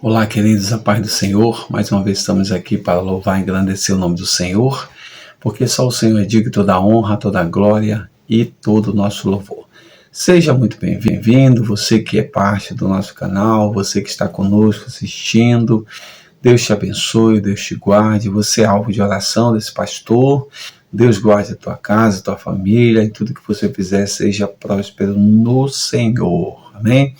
Olá, queridos, a paz do Senhor. Mais uma vez estamos aqui para louvar e engrandecer o nome do Senhor, porque só o Senhor é digno de toda a honra, toda a glória e todo o nosso louvor. Seja muito bem-vindo, você que é parte do nosso canal, você que está conosco assistindo. Deus te abençoe, Deus te guarde. Você é alvo de oração desse pastor. Deus guarde a tua casa, a tua família, e tudo que você fizer seja próspero no Senhor. Amém?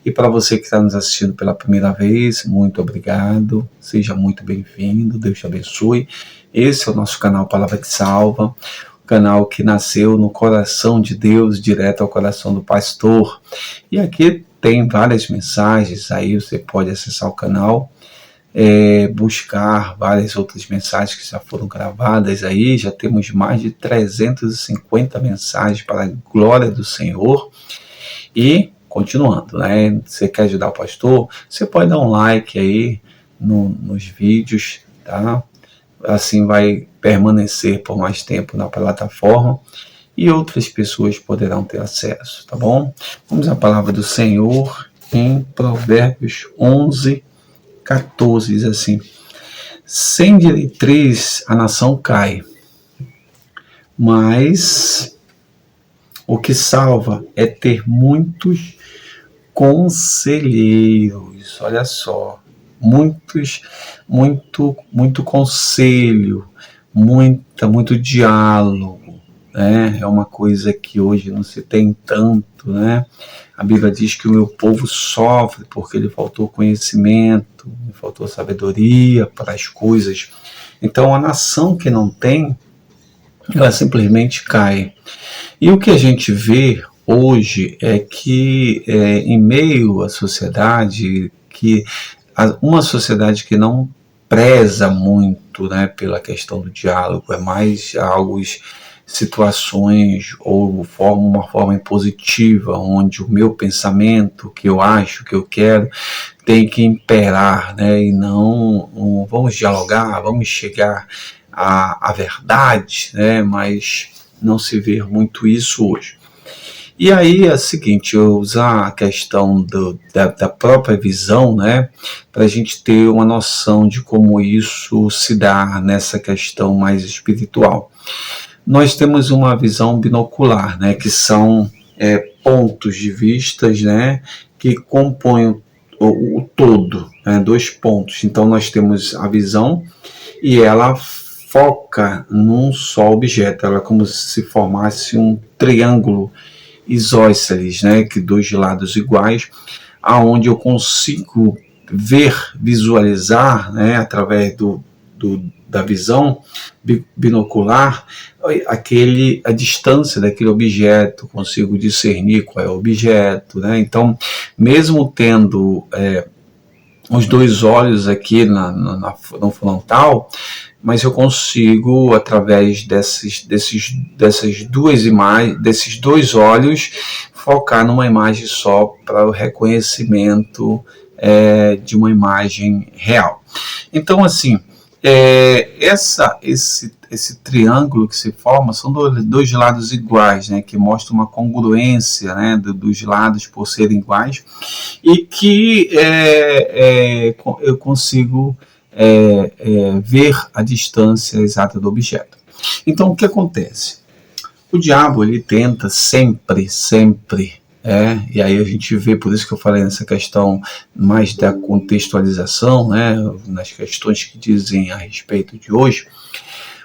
E para você que está nos assistindo pela primeira vez, muito obrigado, seja muito bem-vindo, Deus te abençoe. Esse é o nosso canal Palavra que Salva, o canal que nasceu no coração de Deus, direto ao coração do pastor. E aqui tem várias mensagens, aí você pode acessar o canal, buscar várias outras mensagens que já foram gravadas aí, já temos mais de 350 mensagens para a glória do Senhor. E continuando, né? Você quer ajudar o pastor? Você pode dar um like aí nos vídeos, tá? Assim vai permanecer por mais tempo na plataforma e outras pessoas poderão ter acesso, tá bom? Vamos à palavra do Senhor em Provérbios 11, 14, diz assim: sem diretriz a nação cai, mas o que salva é ter muitos conselheiros. Olha só, muito conselho, muito diálogo, né? É uma coisa que hoje não se tem tanto, né? A Bíblia diz que o meu povo sofre porque lhe faltou conhecimento, lhe faltou sabedoria para as coisas. Então a nação que não tem, ela simplesmente cai. E o que a gente vê hoje é que, em meio à sociedade, uma sociedade que não preza muito, né, pela questão do diálogo, é mais situações ou uma forma impositiva, onde o meu pensamento, o que eu acho, o que eu quero, tem que imperar, né, e não vamos dialogar, vamos chegar à verdade, né, mas não se vê muito isso hoje. E aí é o seguinte, eu usar a questão da própria visão, né, para a gente ter uma noção de como isso se dá nessa questão mais espiritual. Nós temos uma visão binocular, né, que são pontos de vistas, né, que compõem o todo, né, dois pontos. Então nós temos a visão e ela foca num só objeto, ela é como se formasse um triângulo isósceles, né, que dois lados iguais, aonde eu consigo visualizar, né, através da visão binocular, a distância daquele objeto, consigo discernir qual é o objeto, né? Então, mesmo tendo os dois olhos aqui no frontal, mas eu consigo, através dessas duas imagens, desses dois olhos, focar numa imagem só para o reconhecimento de uma imagem real. Então, assim, esse triângulo que se forma são dois lados iguais, né, que mostra uma congruência, né, dos lados por serem iguais, e que eu consigo ver a distância exata do objeto. Então, o que acontece? O diabo, ele tenta sempre, e aí a gente vê, por isso que eu falei nessa questão mais da contextualização, né, nas questões que dizem a respeito de hoje,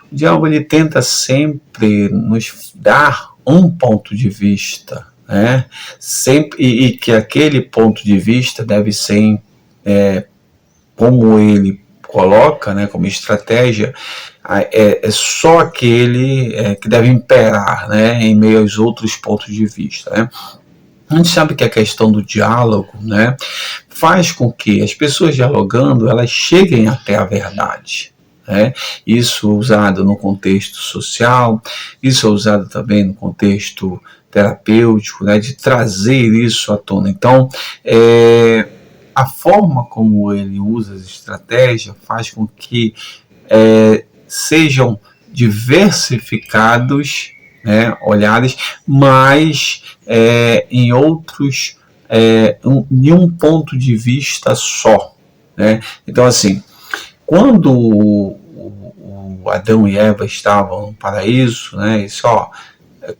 o diabo, ele tenta sempre nos dar um ponto de vista, né, sempre, e que aquele ponto de vista deve ser, como ele coloca, né, como estratégia, é só aquele que deve imperar, né, em meio aos outros pontos de vista, né. A gente sabe que a questão do diálogo, né, faz com que as pessoas dialogando, elas cheguem até a verdade, né. Isso usado no contexto social, isso é usado também no contexto terapêutico, né, de trazer isso à tona. Então, a forma como ele usa as estratégias faz com que sejam diversificados, né, olhares, mas em outros, em um ponto de vista só, né? Então, assim, quando o Adão e Eva estavam no paraíso, né, disse, ó,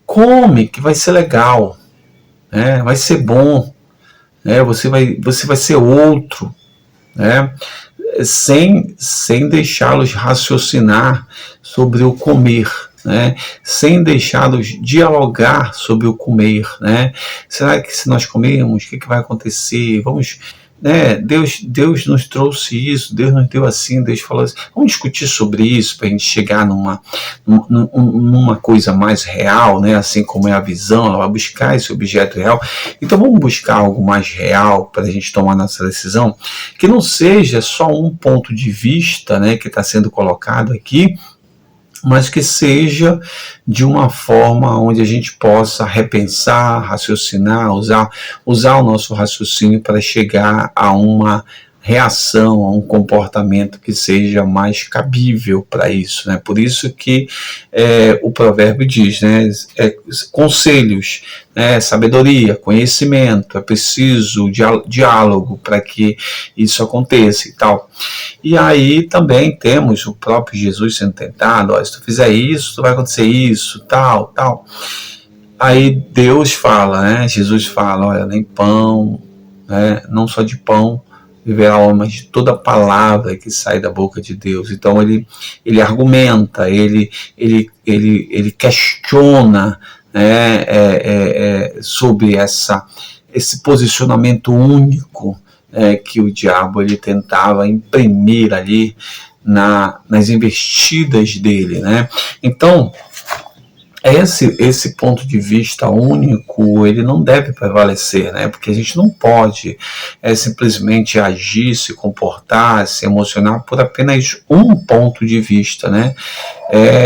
come que vai ser legal, né, vai ser bom, né, você vai ser outro, né, sem deixá-los raciocinar sobre o comer, né, sem deixá-los dialogar sobre o comer, né, será que se nós comermos, o que vai acontecer? Vamos, né, Deus nos trouxe isso, Deus nos deu assim, Deus falou assim, vamos discutir sobre isso para a gente chegar numa coisa mais real, né, assim como é a visão, ela vai buscar esse objeto real. Então vamos buscar algo mais real para a gente tomar nossa decisão, que não seja só um ponto de vista, né, que está sendo colocado aqui, mas que seja de uma forma onde a gente possa repensar, raciocinar, usar o nosso raciocínio para chegar a uma reação, a um comportamento que seja mais cabível para isso, né? Por isso que o provérbio diz, né? Conselhos, né? Sabedoria, conhecimento, é preciso diálogo para que isso aconteça e tal. E aí também temos o próprio Jesus sendo tentado, ó, se tu fizer isso, vai acontecer isso, tal. Aí Deus fala, né? Jesus fala, olha, nem pão, né? Não só de pão viverá o homem, mas de toda palavra que sai da boca de Deus. Então ele argumenta, ele questiona, né, sobre esse posicionamento único que o diabo ele tentava imprimir ali nas investidas dele, né? Então esse ponto de vista único, ele não deve prevalecer, né? Porque a gente não pode simplesmente agir, se comportar, se emocionar por apenas um ponto de vista, né?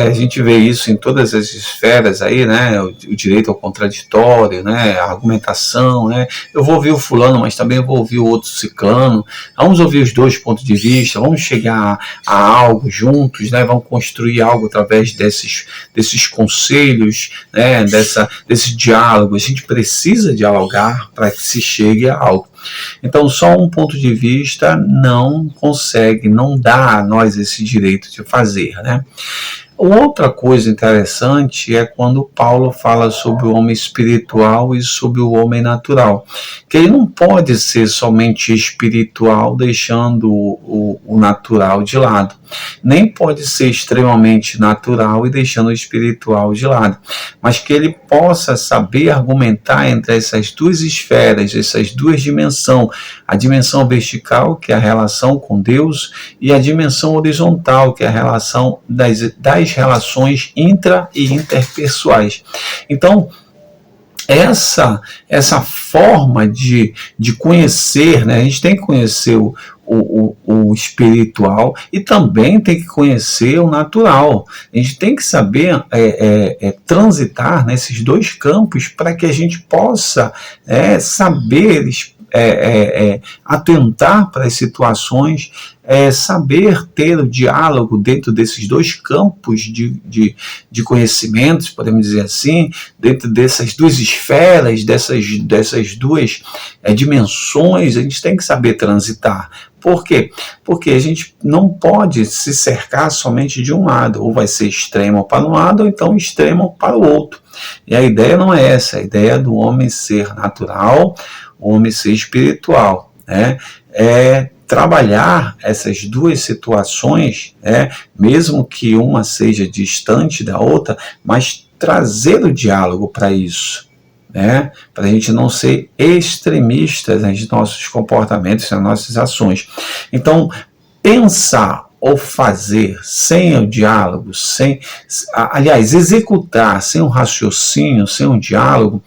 A gente vê isso em todas as esferas aí, né? O direito ao contraditório, né? A argumentação, né? Eu vou ouvir o fulano, mas também eu vou ouvir o outro ciclano. Vamos ouvir os dois pontos de vista, vamos chegar a algo juntos, né? Vamos construir algo através desses conselhos, né? Desse diálogo. A gente precisa dialogar para que se chegue a algo. Então, só um ponto de vista não consegue, não dá a nós esse direito de fazer, né? Outra coisa interessante é quando Paulo fala sobre o homem espiritual e sobre o homem natural, que ele não pode ser somente espiritual deixando o natural de lado, nem pode ser extremamente natural e deixando o espiritual de lado, mas que ele possa saber argumentar entre essas duas esferas, essas duas dimensões, a dimensão vertical, que é a relação com Deus, e a dimensão horizontal, que é a relação das relações intra e interpessoais. Então, essa forma de conhecer, né? A gente tem que conhecer o espiritual e também tem que conhecer o natural. A gente tem que saber transitar nesses dois campos para que a gente possa saber atentar para as situações, saber ter o diálogo dentro desses dois campos de conhecimentos, podemos dizer assim, dentro dessas duas esferas, dessas duas dimensões, a gente tem que saber transitar. Por quê? Porque a gente não pode se cercar somente de um lado, ou vai ser extremo para um lado, ou então extremo para o outro. E a ideia não é essa, a ideia do homem ser natural, o homem ser espiritual, né? Trabalhar essas duas situações, mesmo que uma seja distante da outra, mas trazer o diálogo para isso, né? Para a gente não ser extremistas nos nossos comportamentos, nas nossas ações. Então, pensar ou fazer sem o diálogo, executar sem um raciocínio, sem um diálogo,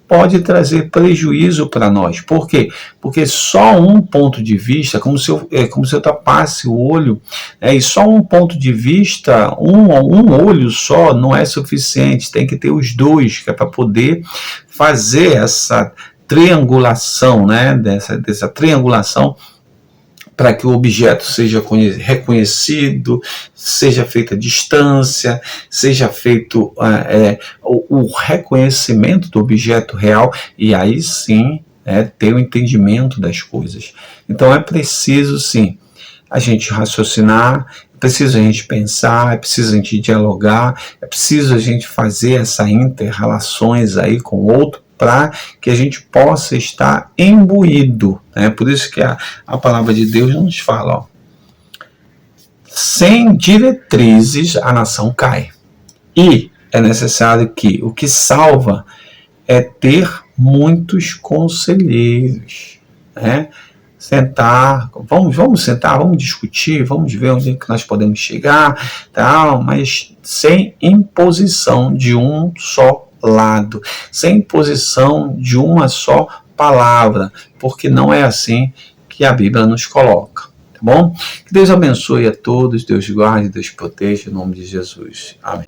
pode trazer prejuízo para nós. Por quê? Porque só um ponto de vista, como se eu tapasse o olho, e só um ponto de vista, um olho só não é suficiente, tem que ter os dois, que é para poder fazer essa triangulação, né? dessa triangulação, para que o objeto seja reconhecido, seja feita a distância, seja feito o reconhecimento do objeto real, e aí sim ter o entendimento das coisas. Então é preciso, sim, a gente raciocinar, é preciso a gente pensar, é preciso a gente dialogar, é preciso a gente fazer essa inter-relações aí com o outro para que a gente possa estar imbuído. Por isso que a palavra de Deus nos fala, ó, sem diretrizes a nação cai. E é necessário que o que salva é ter muitos conselheiros, sentar, vamos sentar, vamos discutir, vamos ver onde é que nós podemos chegar, tal, mas sem imposição de um só lado, sem imposição de uma só palavra, porque não é assim que a Bíblia nos coloca, tá bom? Que Deus abençoe a todos, Deus guarde, Deus proteja, em nome de Jesus. Amém.